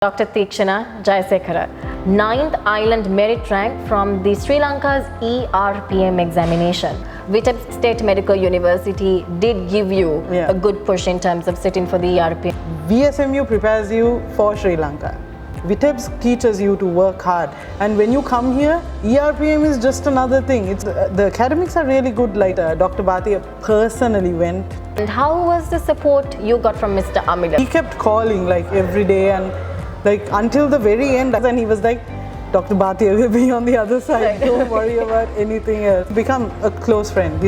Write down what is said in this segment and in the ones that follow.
Dr. Jayasekara, 9th Island Merit Rank from the Sri Lanka's ERPM examination. Vitebsk State Medical University did give you a good push in terms of sitting for the ERPM. VSMU prepares you for Sri Lanka. Vitebsk teaches you to work hard, and when you come here, ERPM is just another thing. The academics are really good. Like Dr. Bhatia personally went. And how was the support you got from Mr. Amila? He kept calling like every day, and like until the very end, and he was like, Dr. Bhatia will be on the other side. Don't worry about anything else. Become a close friend.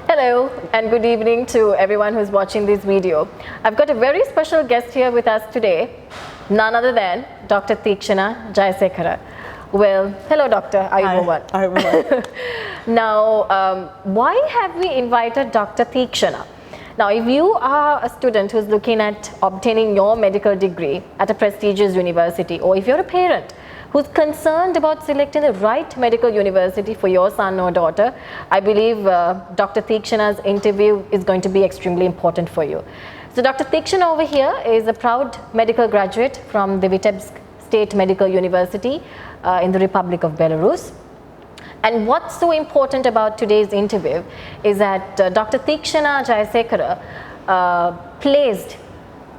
Hello and good evening to everyone who's watching this video. I've got a very special guest here with us today, none other than Dr. Jayasekara. Well, hello doctor, I'm Mohan. Now, why have we invited Dr. Tikshana? Now, if you are a student who's looking at obtaining your medical degree at a prestigious university, or if you're a parent who's concerned about selecting the right medical university for your son or daughter, I believe Dr. Tikshana's interview is going to be extremely important for you. So Dr. Tikshana over here is a proud medical graduate from the Vitebsk State Medical University in the Republic of Belarus. And what's so important about today's interview is that Dr. Jayasekara placed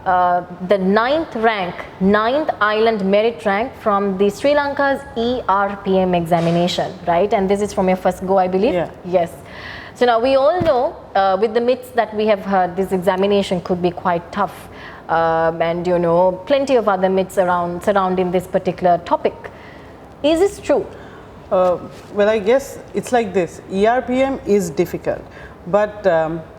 the 9th Island Merit Rank from the Sri Lanka's ERPM examination, right? And this is from your first go, I believe? Yeah. Yes. So now we all know with the myths that we have heard, this examination could be quite tough. And you know, plenty of other myths surrounding this particular topic. Is this true? Well, I guess it's like this. ERPM is difficult. But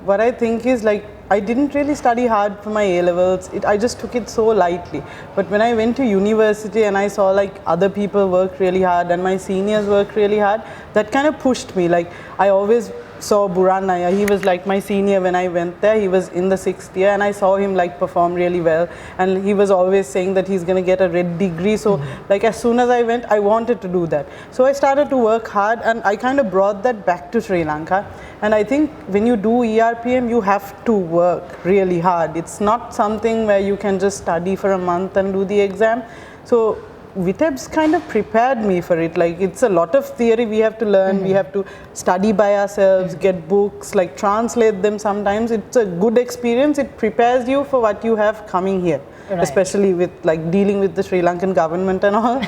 what I think is, like, I didn't really study hard for my A-levels. I just took it so lightly. But when I went to university and I saw like other people work really hard and my seniors work really hard, that kind of pushed me. Like, I always saw Buran Naya. He was like my senior when I went there. He was in the 6th year and I saw him like perform really well. And he was always saying that he's going to get a red degree. So like as soon as I went, I wanted to do that. So I started to work hard and I kind of brought that back to Sri Lanka. And I think when you do ERPM, you have to work really hard. It's not something where you can just study for a month and do the exam. So Vitebsk kind of prepared me for it. Like, it's a lot of theory we have to learn. We have to study by ourselves, get books, like translate them sometimes. It's a good experience. It prepares you for what you have coming here, especially with like dealing with the Sri Lankan government and all,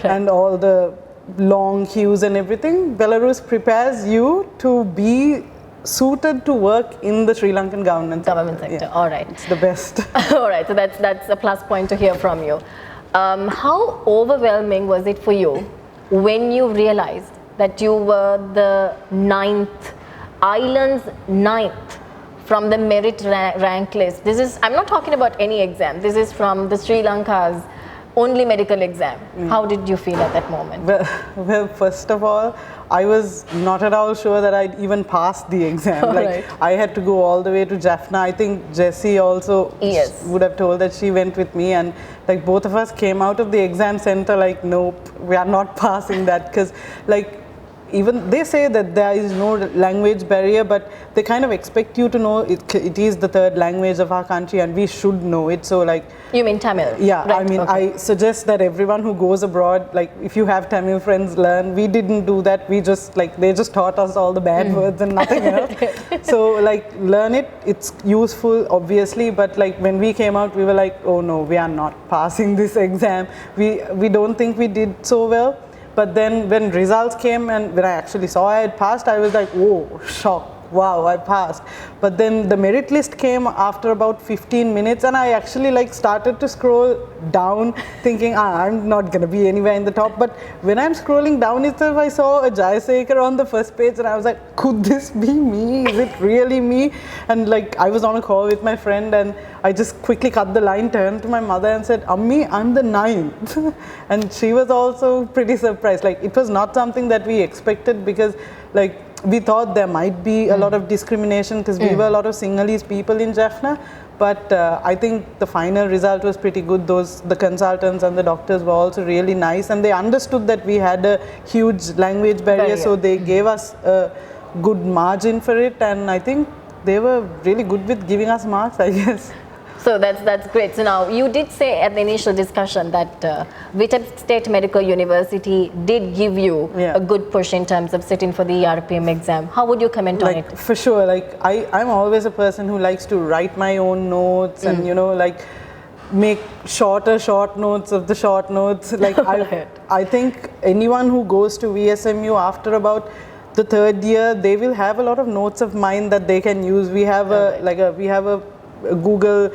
and all the long queues and everything. Belarus prepares you to be suited to work in the Sri Lankan government sector. Yeah. All right. It's the best. All right. So that's a plus point to hear from you. How overwhelming was it for you when you realized that you were the 9th, Island's 9th from the merit rank list? This is, I'm not talking about any exam. This is from the Sri Lanka's only medical exam. How did you feel at that moment? Well, first of all, I was not at all sure that I'd even pass the exam. I had to go all the way to Jaffna. I think Jessie also would have told that she went with me, and like both of us came out of the exam center like, nope, we are not passing that, because like even they say that there is no language barrier, but they kind of expect you to know it is the 3rd language of our country and we should know it. So like, you mean Tamil? Yeah, right. I mean, I suggest that everyone who goes abroad, like if you have Tamil friends, learn. We didn't do that. We just like, they just taught us all the bad words and nothing else. So like, learn it. It's useful obviously, but like when we came out, we were like, oh no, we are not passing this exam. We don't think we did so well. But then when results came and when I actually saw I had passed, I was like, whoa, shocked. Wow, I passed. But then the merit list came after about 15 minutes and I actually like started to scroll down thinking, I'm not going to be anywhere in the top. But when I'm scrolling down itself, I saw a Jayasekara on the first page and I was like, could this be me? Is it really me? And like, I was on a call with my friend and I just quickly cut the line, turned to my mother and said, Ammi, I'm the 9th. And she was also pretty surprised. Like, it was not something that we expected because like, we thought there might be a lot of discrimination because we were a lot of Sinhalese people in Jaffna, But I think the final result was pretty good. The consultants and the doctors were also really nice, and they understood that we had a huge language barrier, so they gave us a good margin for it, and I think they were really good with giving us marks, I guess. So that's great. So now you did say at the initial discussion that Vitebsk State Medical University did give you a good push in terms of sitting for the ERPM exam. How would you comment on it? For sure, like I'm always a person who likes to write my own notes and like make short notes of the short notes. Like I think anyone who goes to VSMU after about the third year, they will have a lot of notes of mine that they can use. We have a Google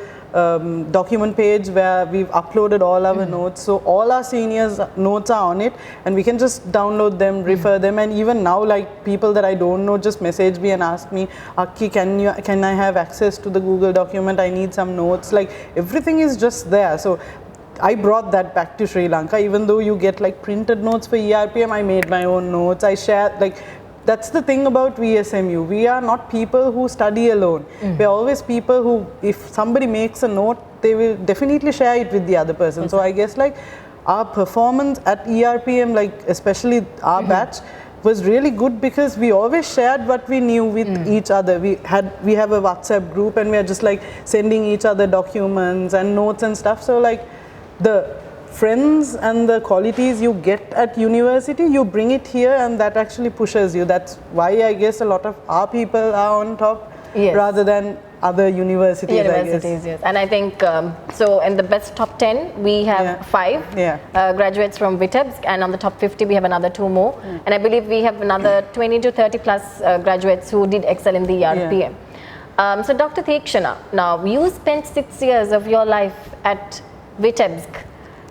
document page where we've uploaded all our notes, so all our seniors' notes are on it, and we can just download them, refer them, and even now, like, people that I don't know just message me and ask me, Akki, can I have access to the Google document? I need some notes. Like, everything is just there. So I brought that back to Sri Lanka. Even though you get like printed notes for ERPM, I made my own notes. I shared, like, that's the thing about VSMU. We are not people who study alone. We're always people who, if somebody makes a note, they will definitely share it with the other person. So I guess like our performance at ERPM, like especially our batch, was really good because we always shared what we knew with each other. We have a WhatsApp group, and we are just like sending each other documents and notes and stuff. So like the friends and the qualities you get at university, you bring it here, and that actually pushes you. That's why I guess a lot of our people are on top rather than other universities, I guess. Yes. And I think, so in the best top 10, we have 5 graduates from Vitebsk, and on the top 50, we have another 2 more. And I believe we have another 20 to 30 plus graduates who did excel in the ERPM. So Dr. Theekshana, now you spent 6 years of your life at Vitebsk.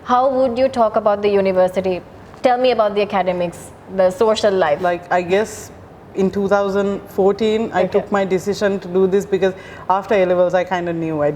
How would you talk about the university? Tell me about the academics, the social life. Like, I guess in 2014, I took my decision to do this because after A-levels, I kind of knew I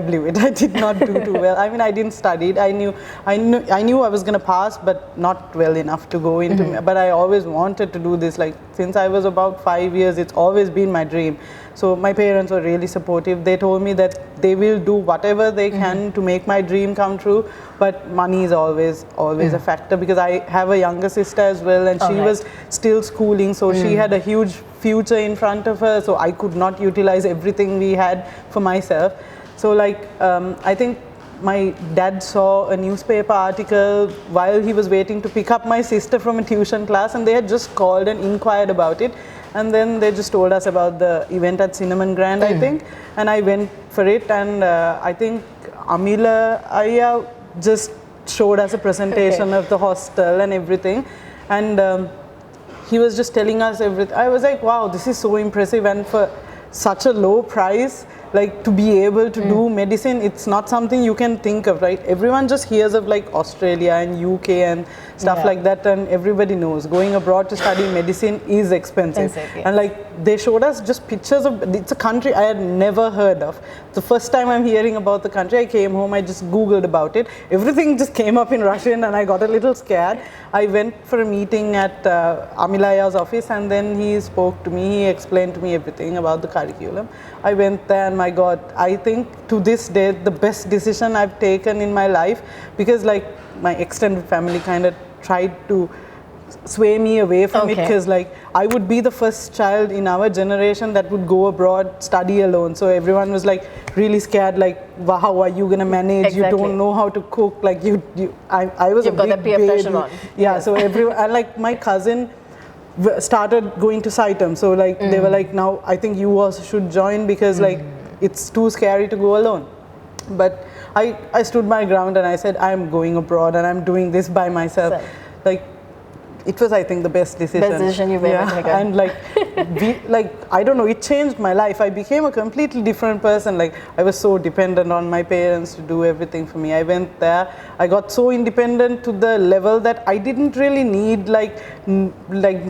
blew it. I did not do too well. I mean, I didn't study it. I knew I was going to pass, but not well enough to go into. But I always wanted to do this. Like, since I was about 5 years, it's always been my dream. So my parents were really supportive. They told me that they will do whatever they can to make my dream come true, but money is always a factor, because I have a younger sister as well, and she was still schooling, so she had a huge future in front of her, so I could not utilize everything we had for myself. So like I think my dad saw a newspaper article while he was waiting to pick up my sister from a tuition class, and they had just called and inquired about it. And then they just told us about the event at Cinnamon Grand, I think, and I went for it. And I think Amila Aya just showed us a presentation of the hostel and everything, and he was just telling us everything. I was like, wow, this is so impressive, and for such a low price, like to be able to do medicine, it's not something you can think of, right? Everyone just hears of like Australia and UK and stuff like that, and everybody knows going abroad to study medicine is expensive. And like they showed us just pictures of, it's a country I had never heard of. The first time I'm hearing about the country, I came home, I just Googled about it. Everything just came up in Russian, and I got a little scared. I went for a meeting at Amilaya's office, and then he spoke to me, he explained to me everything about the curriculum. I went there, and my God, I think to this day, the best decision I've taken in my life, because like my extended family kind of tried to sway me away from it, because like I would be the first child in our generation that would go abroad, study alone. So everyone was like really scared, like, wow, how are you gonna manage? You don't know how to cook. Like I was a big baby. So everyone, and like my cousin started going to Saitam, so like they were like, now I think you also should join, because like it's too scary to go alone. But I stood my ground, and I said, I'm going abroad and I'm doing this by myself. Like it was, I think, the best decision. Best decision you've ever taken. And like I don't know, it changed my life. I became a completely different person. Like I was so dependent on my parents to do everything for me. I went there, I got so independent to the level that I didn't really need like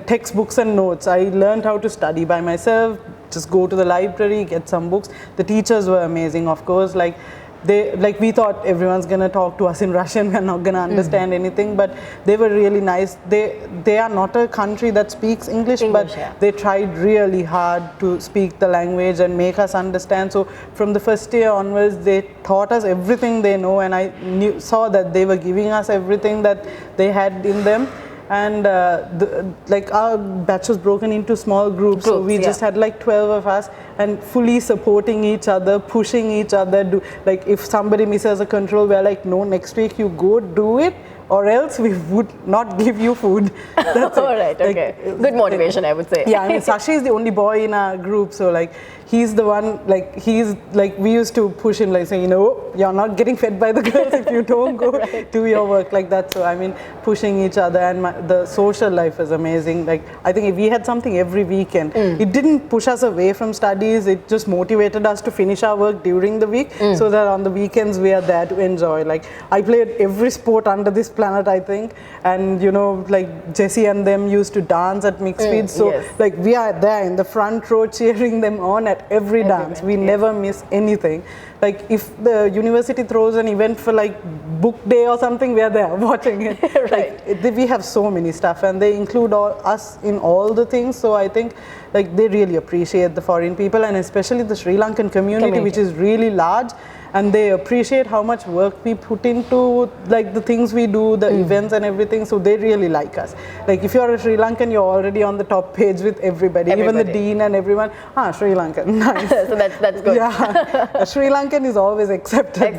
textbooks and notes. I learned how to study by myself, just go to the library, get some books. The teachers were amazing, of course. Like we thought everyone's gonna talk to us in Russian, we're not gonna understand anything, but they were really nice. They are not a country that speaks English, but yeah. they tried really hard to speak the language and make us understand. So from the first year onwards, they taught us everything they know, and I saw that they were giving us everything that they had in them. And our batch was broken into small groups, so we just had like 12 of us, and fully supporting each other, pushing each other. Like if somebody misses a control, we're like, no, next week you go do it, or else we would not give you food. That's all right, okay. Good motivation, I would say. Yeah, I mean, Sashi is the only boy in our group, so like he's the one, we used to push him, like saying, no, you're not getting fed by the girls if you don't go do your work like that. So I mean, pushing each other, and the social life is amazing. Like I think if we had something every weekend, it didn't push us away from studies, it just motivated us to finish our work during the week, so that on the weekends we are there to enjoy. Like I played every sport under this planet, I think, and you know, like Jessie and them used to dance at mixed speed, so like we are there in the front row cheering them on at every dance. We never miss anything. Like if the university throws an event for like book day or something, we are there watching it. We have so many stuff, and they include us in all the things. So I think like they really appreciate the foreign people, and especially the Sri Lankan community, which is really large. And they appreciate how much work we put into like the things we do, the events and everything, so they really like us. Like if you're a Sri Lankan, you're already on the top page with everybody. Even the dean and everyone, Sri Lankan, nice. So that's good. Yeah, Sri Lankan is always accepted.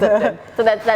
So that's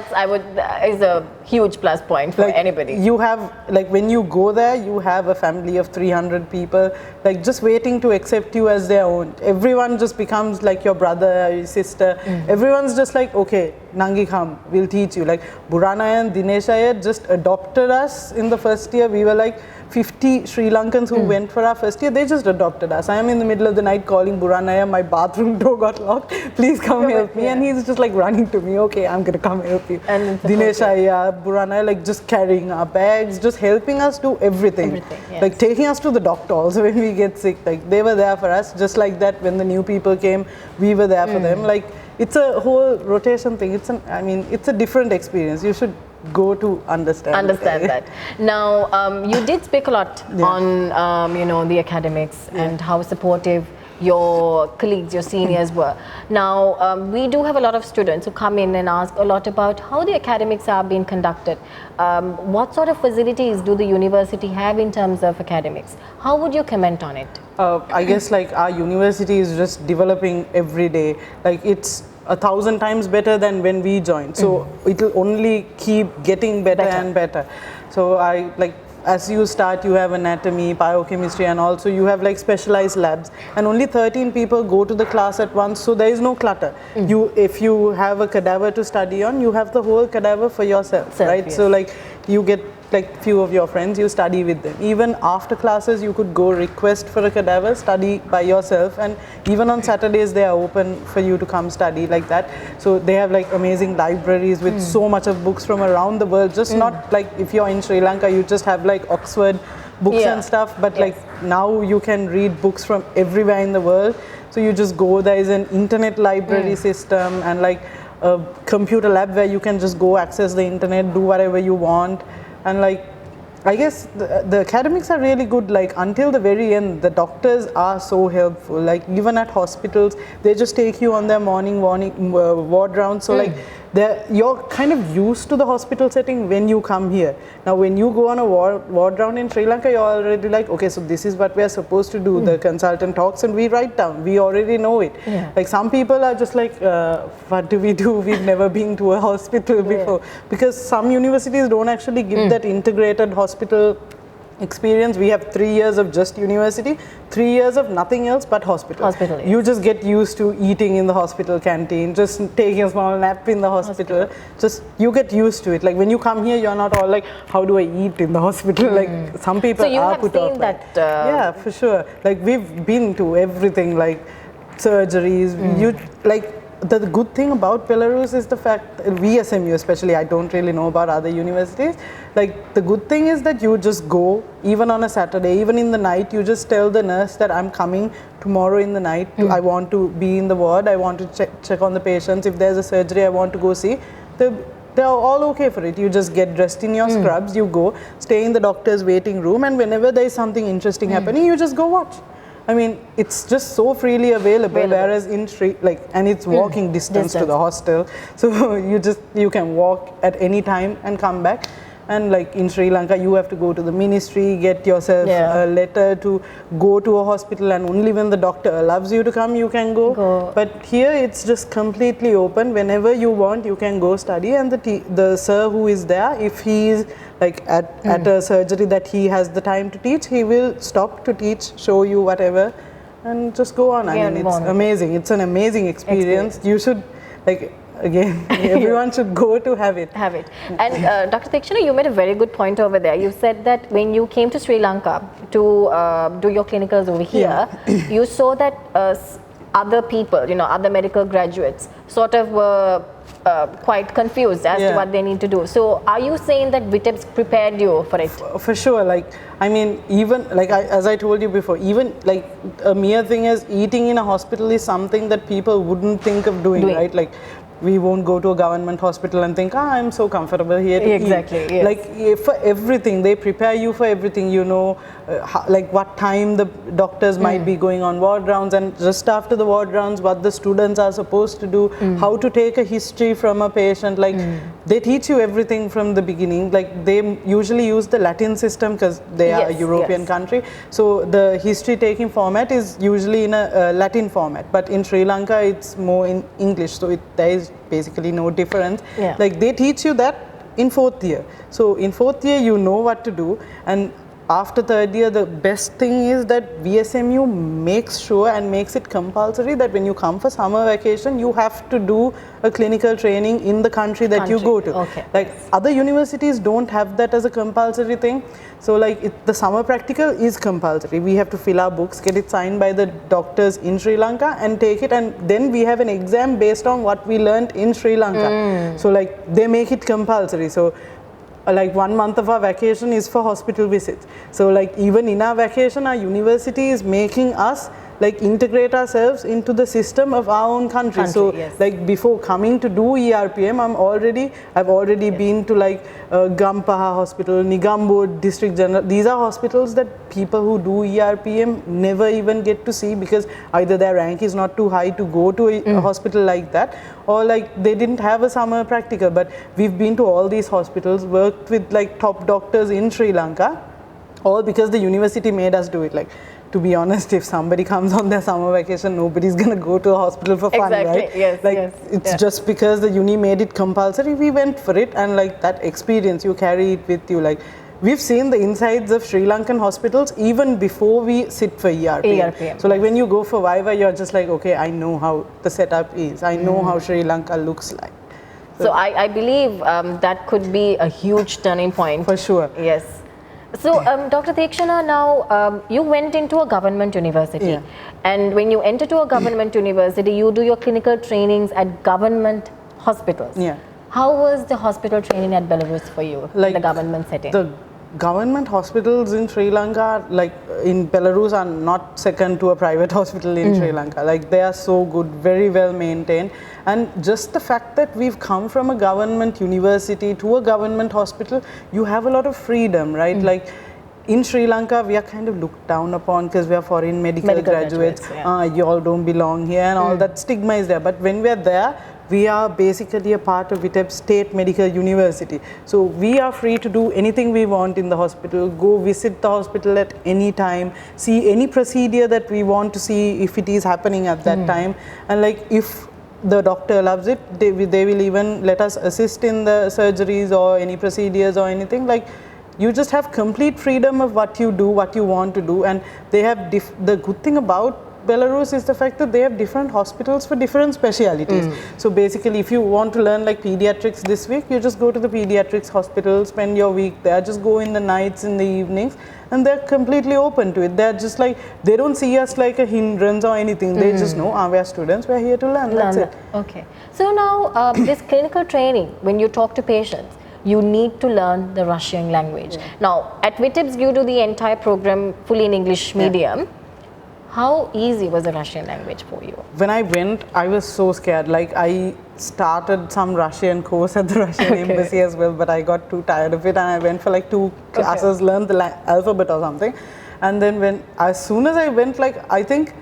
is a huge plus point for like, anybody. You have, like when you go there, you have a family of 300 people, like just waiting to accept you as their own. Everyone just becomes like your brother, your sister. Everyone's just like, okay, Nangi come, we'll teach you. Like Buranaya and Dineshaya just adopted us in the first year. We were like 50 Sri Lankans who went for our first year. They just adopted us. I am in the middle of the night calling Buranaya, my bathroom door got locked, please come help me. And he's just like running to me, okay, I'm gonna come help you. And Dineshaya, Buranaya, like just carrying our bags, just helping us do everything. Like taking us to the doctor also when we get sick. Like they were there for us, just like that when the new people came, we were there for them. Like it's a whole rotation thing. It's a different experience. You should go to understand that. Now, you did speak a lot on the academics and how supportive your colleagues, your seniors were. Now, we do have a lot of students who come in and ask a lot about how the academics are being conducted. What sort of facilities do the university have in terms of academics? How would you comment on it? I guess like our university is just developing every day. Like it's 1,000 times better than when we joined. So it will only keep getting better and better. So as you start, you have anatomy, biochemistry, and also you have like specialized labs, and only 13 people go to the class at once, so there is no clutter. If you have a cadaver to study on, you have the whole cadaver for yourself, right? So like you get like few of your friends, you study with them. Even after classes, you could go request for a cadaver, study by yourself, and even on Saturdays they are open for you to come study like that. So they have like amazing libraries with so much of books from around the world. Just not like if you're in Sri Lanka, you just have like Oxford books and stuff, but like now you can read books from everywhere in the world. So you just go, there is an internet library system and like a computer lab where you can just go access the internet, do whatever you want. And like, I guess the academics are really good. Like until the very end, the doctors are so helpful. Like even at hospitals, they just take you on their morning ward rounds. So like you're kind of used to the hospital setting when you come here. Now when you go on a ward round in Sri Lanka, you're already like, okay, so this is what we're supposed to do. The consultant talks and we write down. We already know it. Like some people are just like, what do we do? We've never been to a hospital before. Because some universities don't actually give that integrated hospital experience. We have 3 years of just university, 3 years of nothing else but hospital. You just get used to eating in the hospital canteen, just taking a small nap in the hospital. Just you get used to it. Like when you come here, you're not all like, how do I eat in the hospital? Like some people are put off that. Yeah, for sure. Like we've been to everything, like surgeries. You like the good thing about Belarus is the fact, VSMU especially, I don't really know about other universities, like the good thing is that you just go, even on a Saturday, even in the night, you just tell the nurse that I'm coming tomorrow in the night, I want to be in the ward, I want to check on the patients, if there's a surgery I want to go see, they're all okay for it. You just get dressed in your scrubs, you go, stay in the doctor's waiting room, and whenever there's something interesting happening, you just go watch. I mean, it's just so freely available. Whereas in Sri, and it's walking distance to the hostel, so you can walk at any time and come back. And like in Sri Lanka, you have to go to the ministry, get yourself a letter to go to a hospital, and only when the doctor allows you to come, you can go. But here, it's just completely open. Whenever you want, you can go study. And the sir who is there, if he is like at a surgery that he has the time to teach, he will stop to teach, show you whatever, and just go on. I mean, it's amazing. It's an amazing experience. You should again, everyone should go to have it. And Dr. Tikshana, you made a very good point over there. You said that when you came to Sri Lanka to do your clinicals over here, you saw that other people, other medical graduates sort of were quite confused as to what they need to do. So are you saying that Vitebsk prepared you for it? For sure. I mean, even as I told you before, even a mere thing as eating in a hospital is something that people wouldn't think of doing. Right? We won't go to a government hospital and think, I'm so comfortable here to eat. Yes. For everything, they prepare you for everything, what time the doctors might be going on ward rounds, and just after the ward rounds, what the students are supposed to do, how to take a history from a patient. They teach you everything from the beginning. They usually use the Latin system because they are a European country. So the history taking format is usually in a Latin format. But in Sri Lanka, it's more in English. So there is basically no difference. They teach you that in 4th year. So in 4th year, you know what to do. And after 3rd year, the best thing is that VSMU makes sure and makes it compulsory that when you come for summer vacation, you have to do a clinical training in the country that you go to. Other universities don't have that as a compulsory thing. So the summer practical is compulsory. We have to fill our books, get it signed by the doctors in Sri Lanka and take it, and then we have an exam based on what we learned in Sri Lanka. So they make it compulsory. So 1 month of our vacation is for hospital visits. So even in our vacation, our university is making us integrate ourselves into the system of our own country. So before coming to do ERPM, I've already been to Gampaha Hospital, Negombo District General. These are hospitals that people who do ERPM never even get to see because either their rank is not too high to go to a hospital like that, or they didn't have a summer practical. But we've been to all these hospitals, worked with top doctors in Sri Lanka, all because the university made us do it. To be honest, if somebody comes on their summer vacation, nobody's going to go to a hospital for fun, right? It's just because the uni made it compulsory, we went for it, and that experience, you carry it with you. We've seen the insides of Sri Lankan hospitals even before we sit for ERPM. So when you go for Viva, you're just okay, I know how the setup is. I know how Sri Lanka looks like. So I believe that could be a huge turning point. For sure. Yes. So, Dr. Tikshana, now you went into a government university, and when you enter to a government university, you do your clinical trainings at government hospitals. How was the hospital training at Belarus for you, in the government setting? The government hospitals in Sri Lanka, in Belarus, are not second to a private hospital in Sri Lanka. They are so good, very well maintained. And just the fact that we've come from a government university to a government hospital, you have a lot of freedom, right? In Sri Lanka, we are kind of looked down upon because we are foreign medical graduates. You all don't belong here, and all that stigma is there. But when we are there, we are basically a part of Vitebsk State Medical University. So we are free to do anything we want in the hospital, go visit the hospital at any time, see any procedure that we want to see if it is happening at that time. And if the doctor loves it, they will even let us assist in the surgeries or any procedures or anything. You just have complete freedom of what you do, what you want to do. And they have the good thing about Belarus is the fact that they have different hospitals for different specialities. So basically, if you want to learn like pediatrics this week, you just go to the pediatrics hospital, spend your week there, just go in the nights, in the evenings, and they're completely open to it. They're just like, they don't see us like a hindrance or anything. They just know, we are students, we're here to learn, that's it. Okay. So now, this clinical training, when you talk to patients, you need to learn the Russian language. Now, at Vitebsk, you do the entire program fully in English medium. How easy was the Russian language for you? When I went, I was so scared. Like, I started some Russian course at the Russian embassy as well, but I got too tired of it and I went for like 2 classes, learned the alphabet or something. And then as soon as I went, like, I think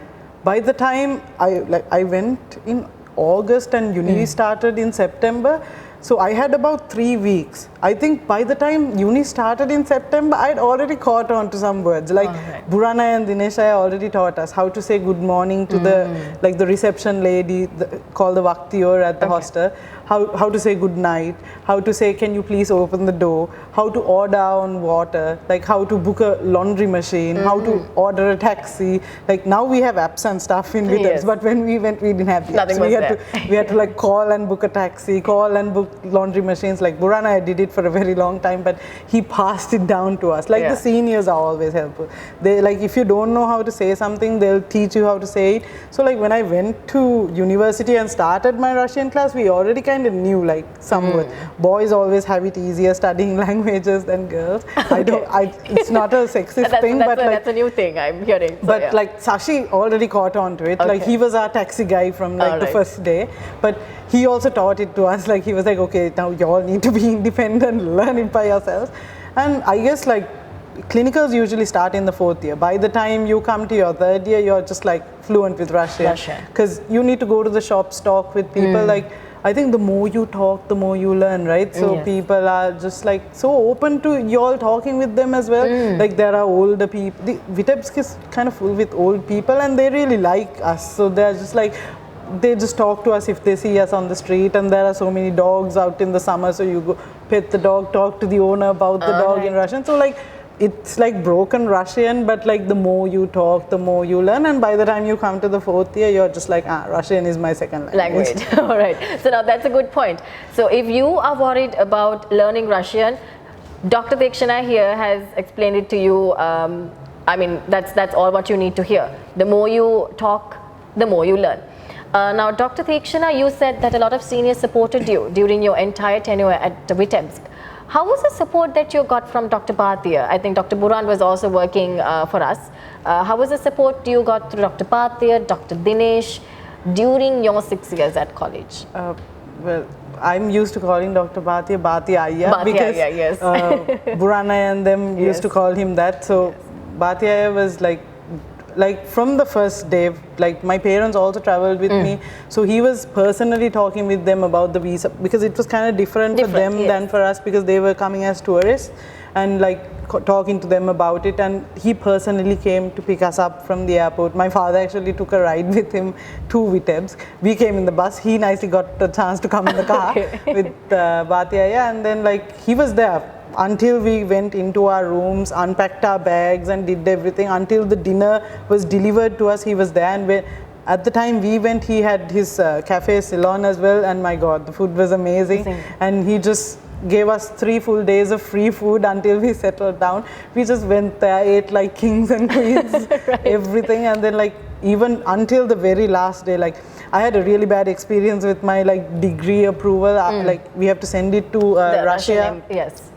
by the time I went in August and uni started in September, so I had about 3 weeks. I think by the time uni started in September, I'd already caught on to some words. Like Burana and Dineshaya already taught us how to say good morning to the reception lady called the Vaktiyor at the hostel. How to say good night, how to say can you please open the door, how to order on water, like how to book a laundry machine, how to order a taxi. Like now we have apps and stuff in Vitebsk, but when we went, we didn't have the apps. We had to like call and book a taxi, call and book laundry machines. Like Burana did it for a very long time, but he passed it down to us. Like the seniors are always helpful. They like if you don't know how to say something, they'll teach you how to say it. So like when I went to university and started my Russian class, we already kind of knew like some words. Boys always have it easier studying languages than girls. It's not a sexist thing, but like that's a new thing I'm hearing. So but like Sashi already caught on to it. Like he was our taxi guy from like the first day, but he also taught it to us. Like he was like, okay, now you all need to be independent, learn it by yourselves. And I guess like clinicals usually start in the 4th year. By the time you come to your 3rd year, you're just like fluent with Russian. Because you need to go to the shops, talk with people. Like I think the more you talk, the more you learn, right? So people are just like so open to you all talking with them as well. Like there are older people. Vitebsk is kind of full with old people and they really like us. So they're just like, they just talk to us if they see us on the street, and there are so many dogs out in the summer, so you go pet the dog, talk to the owner about the dog in Russian. So like it's like broken Russian, but like the more you talk, the more you learn, and by the time you come to the 4th year, you're just like, Russian is my second language. All right. So now that's a good point. So if you are worried about learning Russian, Dr. Tikshana here has explained it to you. I mean, that's all what you need to hear. The more you talk, the more you learn. Now, Dr. Tikshana, you said that a lot of seniors supported you during your entire tenure at Vitebsk. How was the support that you got from Dr. Bhatia? I think Dr. Buran was also working for us. How was the support you got through Dr. Bhatia, Dr. Dinesh during your 6 years at college? Well, I'm used to calling Dr. Bhatia Ayya because Burana and them used to call him that. So Bhatia Ayya was like from the first day, like my parents also traveled with me, so he was personally talking with them about the visa, because it was kind of different for them than for us, because they were coming as tourists, and like talking to them about it, and he personally came to pick us up from the airport. My father actually took a ride with him to Vitebsk. We came in the bus, he nicely got the chance to come in the car with Bhatia Ayya, and then like he was there until we went into our rooms, unpacked our bags and did everything. Until the dinner was delivered to us, he was there. And at the time we went, he had his cafe Ceylon as well, and my god, the food was amazing. And he just gave us 3 full days of free food until we settled down. We just went there, ate like kings and queens, everything, and then like even until the very last day, like I had a really bad experience with my like degree approval. Like we have to send it to Russia.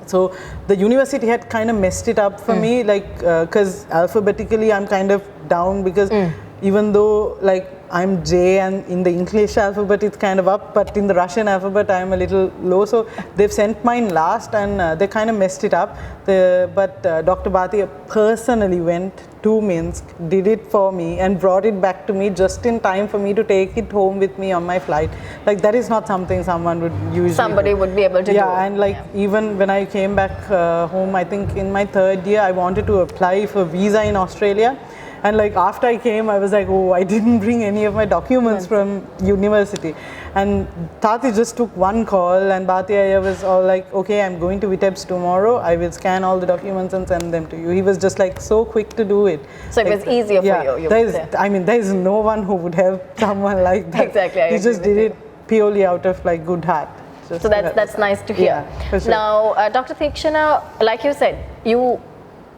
So the university had kind of messed it up for me, like because alphabetically I'm kind of down, because even though like I'm J and in the English alphabet it's kind of up, but in the Russian alphabet I'm a little low. So they've sent mine last, and they kind of messed it up. But Dr. Bhatia personally went to Minsk, did it for me and brought it back to me just in time for me to take it home with me on my flight. Like that is not something someone would usually do. Would be able to do. Yeah, and like even when I came back home, I think in my 3rd year I wanted to apply for visa in Australia. And like after I came, I was like, oh, I didn't bring any of my documents from university. And Tati just took one call, and Bhatia was all like, okay, I'm going to Vitebsk tomorrow. I will scan all the documents and send them to you. He was just like so quick to do it. So it was easier for you. There is no one who would help someone like that. Exactly. He just did it purely out of like good heart. So that's nice to hear. Yeah, for sure. Now, Dr. Tikshana, like you said, you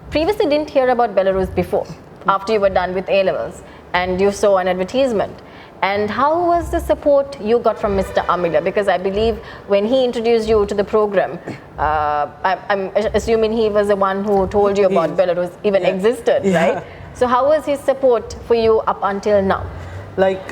previously didn't hear about Belarus before, after you were done with A-levels, and you saw an advertisement. And how was the support you got from Mr. Amila? Because I believe when he introduced you to the program, I'm assuming he was the one who told you about Belarus even existed, right? So how was his support for you up until now? Like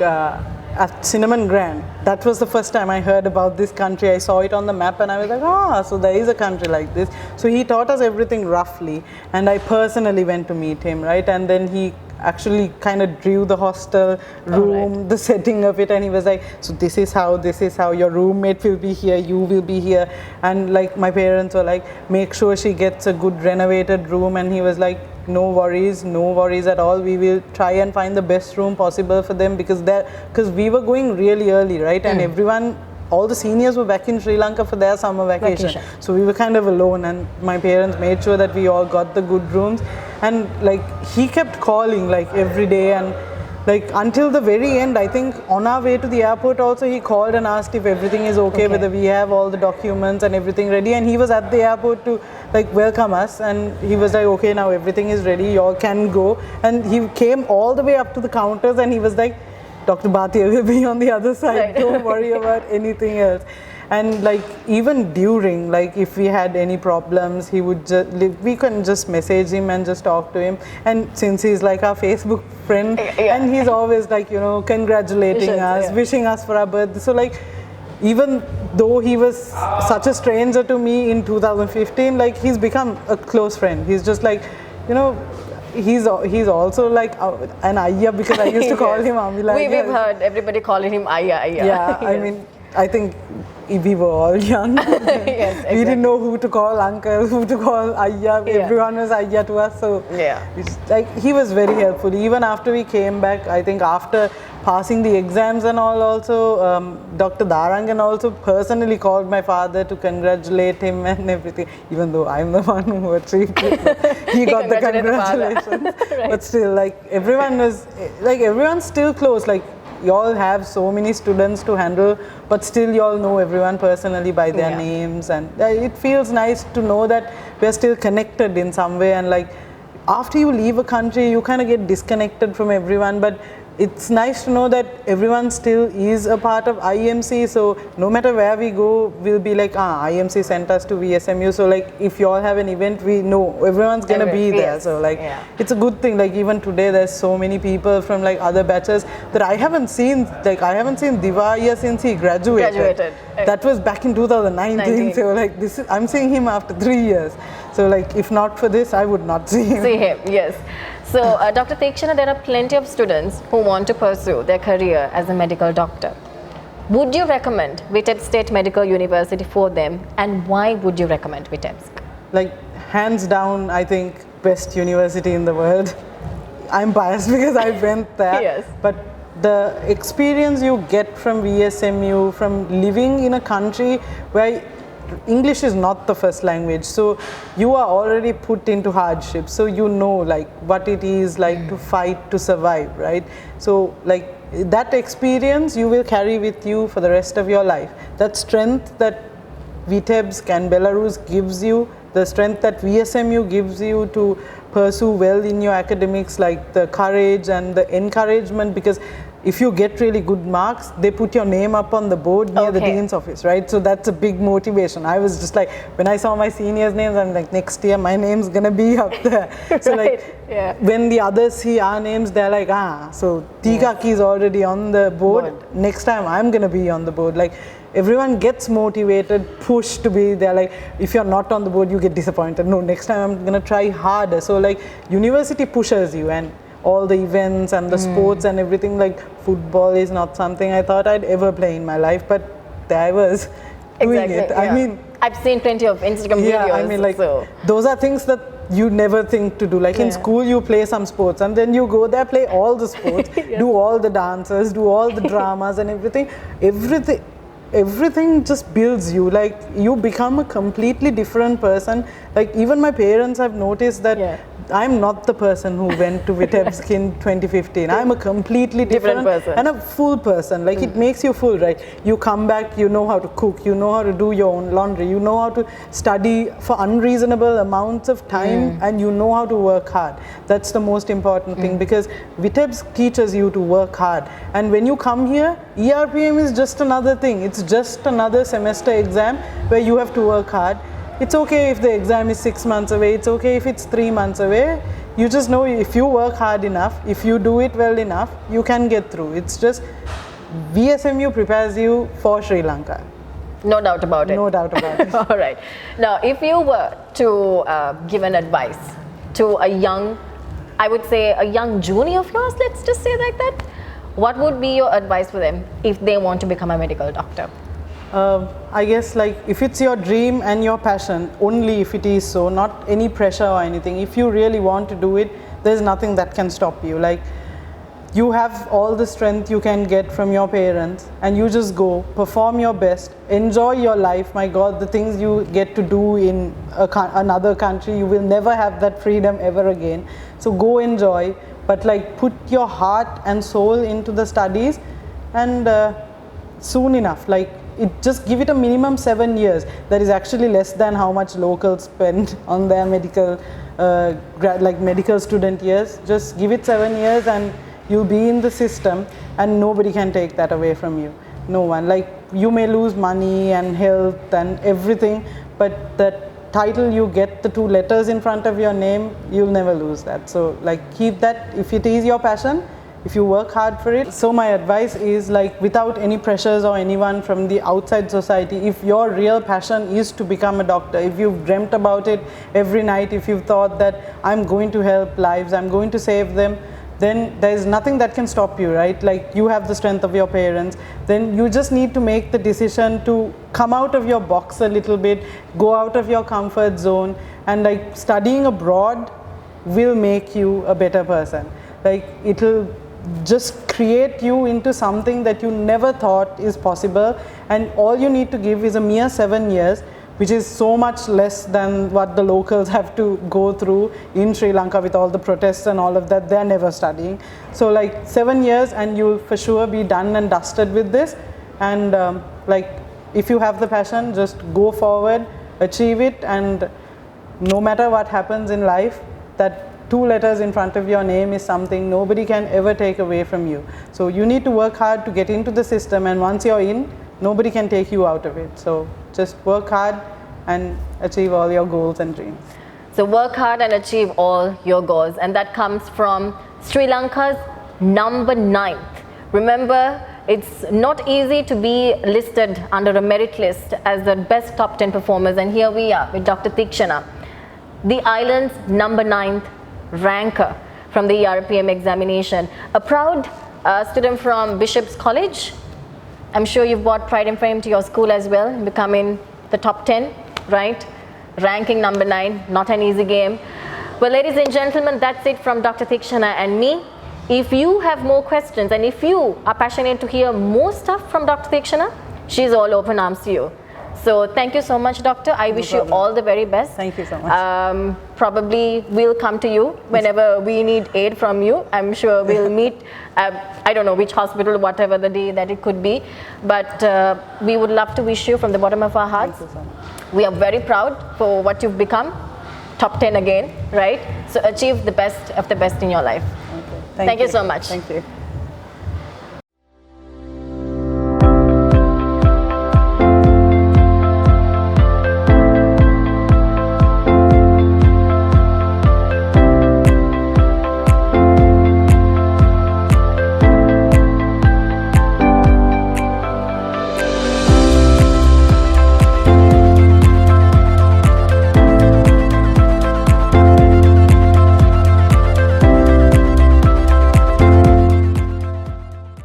at Cinnamon Grand, that was the first time I heard about this country. I saw it on the map and I was like, so there is a country like this. So he taught us everything roughly, and I personally went to meet him, right? And then he actually kind of drew the hostel room, the setting of it, and he was like, so this is how your roommate will be here, you will be here. And like my parents were like, make sure she gets a good renovated room, and he was like, no worries at all, we will try and find the best room possible for them, because we were going really early, right? And everyone, all the seniors were back in Sri Lanka for their summer vacation. So we were kind of alone, and my parents made sure that we all got the good rooms. And like he kept calling like every day, and like until the very end, I think on our way to the airport also he called and asked if everything is okay, whether we have all the documents and everything ready. And he was at the airport to like welcome us, and he was like, okay, now everything is ready, you all can go. And he came all the way up to the counters, and he was like, Dr. Bhatia will be on the other side, don't worry about anything else. And like even during, like if we had any problems, he would we couldn't just message him and just talk to him. And since he's like our Facebook friend, and he's always like, you know, congratulating us, wishing us for our birthday. So like, even though he was such a stranger to me in 2015, like he's become a close friend. He's just like, you know, he's also like an Ayya, because I used to call him Amila. We've heard everybody calling him Ayya. Yeah, I mean, I think we were all young. We didn't know who to call uncle, who to call Ayya. Everyone was Ayya to us. So it's like he was very helpful. Even after we came back, I think after passing the exams and all, also Dr. Darangan also personally called my father to congratulate him and everything. Even though I'm the one who achieved it, he got the congratulations. But still, like everyone's still close. Like, you all have so many students to handle, but still you all know everyone personally by their names, and it feels nice to know that we're still connected in some way. And like after you leave a country, you kind of get disconnected from everyone, but it's nice to know that everyone still is a part of IMC. So no matter where we go, we'll be like, IMC sent us to VSMU. So like if you all have an event, we know everyone's gonna be there. So like it's a good thing. Like even today, there's so many people from like other batches that I haven't seen. Like I haven't seen Divaya since he graduated. That was back in 2019. So like I'm seeing him after 3 years. So like if not for this, I would not see him. Yes. So, Dr. Tikshana, there are plenty of students who want to pursue their career as a medical doctor. Would you recommend Vitebsk State Medical University for them, and why would you recommend Vitebsk? Like, hands down, I think best university in the world. I'm biased because I went there. But the experience you get from VSMU, from living in a country where English is not the first language, so you are already put into hardship, so you know like what it is like to fight to survive, right? So like that experience you will carry with you for the rest of your life. That strength that Vitebsk and Belarus gives you, the strength that VSMU gives you to pursue well in your academics, like the courage and the encouragement, because if you get really good marks, they put your name up on the board near the dean's office, right? So that's a big motivation. I was just like, when I saw my seniors' names, I'm like, next year my name's gonna be up there. So like, when the others see our names, they're like, so Tikaki is already on the board. Next time I'm gonna be on the board. Like, everyone gets motivated, pushed to be there. Like, if you're not on the board, you get disappointed. No, next time I'm gonna try harder. So like, university pushes you, and all the events and the sports and everything, like football is not something I thought I'd ever play in my life, but there I was doing it. I mean, I've seen plenty of Instagram videos. I mean, like those are things that you never think to do. Like in school, you play some sports, and then you go there, play all the sports, do all the dances, do all the dramas and everything. Everything just builds you. Like you become a completely different person. Like even my parents have noticed that I'm not the person who went to Vitebsk in 2015. I'm a completely different person and a full person. Like it makes you full, right? You come back, you know how to cook, you know how to do your own laundry, you know how to study for unreasonable amounts of time, and you know how to work hard. That's the most important thing, because Vitebsk teaches you to work hard. And when you come here, ERPM is just another thing. It's just another semester exam where you have to work hard. It's okay if the exam is 6 months away, it's okay if it's 3 months away. You just know if you work hard enough, if you do it well enough, you can get through. It's just VSMU prepares you for Sri Lanka. No doubt about it. No doubt about it. All right. Now, if you were to give an advice to a young, I would say a young junior of yours, let's just say like that, what would be your advice for them if they want to become a medical doctor? I guess like if it's your dream and your passion, only if it is so, not any pressure or anything. If you really want to do it, there's nothing that can stop you. Like you have all the strength you can get from your parents, and you just go, perform your best, enjoy your life. My God, the things you get to do in another country, you will never have that freedom ever again. So go enjoy, but like put your heart and soul into the studies, and soon enough, like just give it a minimum 7 years. That is actually less than how much locals spend on their medical medical student years. Just give it 7 years and you'll be in the system, and nobody can take that away from you. No one. Like you may lose money and health and everything, but that title you get, the 2 letters in front of your name, you'll never lose that. So like keep that if it is your passion, if you work hard for it. So my advice is like without any pressures or anyone from the outside society, if your real passion is to become a doctor, if you've dreamt about it every night, if you've thought that I'm going to help lives, I'm going to save them, then there is nothing that can stop you, right? Like you have the strength of your parents, then you just need to make the decision to come out of your box a little bit, go out of your comfort zone, and like studying abroad will make you a better person. Like it'll just create you into something that you never thought is possible, and all you need to give is a mere 7 years, which is so much less than what the locals have to go through in Sri Lanka with all the protests and all of that. They're never studying. So like 7 years and you'll for sure be done and dusted with this. And like if you have the passion, just go forward, achieve it, and no matter what happens in life, that 2 letters in front of your name is something nobody can ever take away from you. So you need to work hard to get into the system, and once you're in, nobody can take you out of it. So just work hard and achieve all your goals and dreams. So work hard and achieve all your goals, and that comes from Sri Lanka's number 9th. Remember, it's not easy to be listed under a merit list as the best top 10 performers, and here we are with Dr. Tikshana, the island's number 9th ranker from the ERPM examination. A proud student from Bishop's College. I'm sure you've brought pride and fame to your school as well, becoming the top 10, right? Ranking number 9, not an easy game. Well, ladies and gentlemen, that's it from Dr. Tikshana and me. If you have more questions, and if you are passionate to hear more stuff from Dr. Tikshana, she's all open arms to you. So thank you so much, Doctor. I wish you all the very best. Thank you so much. Probably we'll come to you whenever we need aid from you. I'm sure we'll meet, I don't know which hospital, whatever the day that it could be. But we would love to wish you from the bottom of our hearts. Thank you so much. We are very proud for what you've become. Top 10 again, right? So achieve the best of the best in your life. Okay. Thank you so much. Thank you.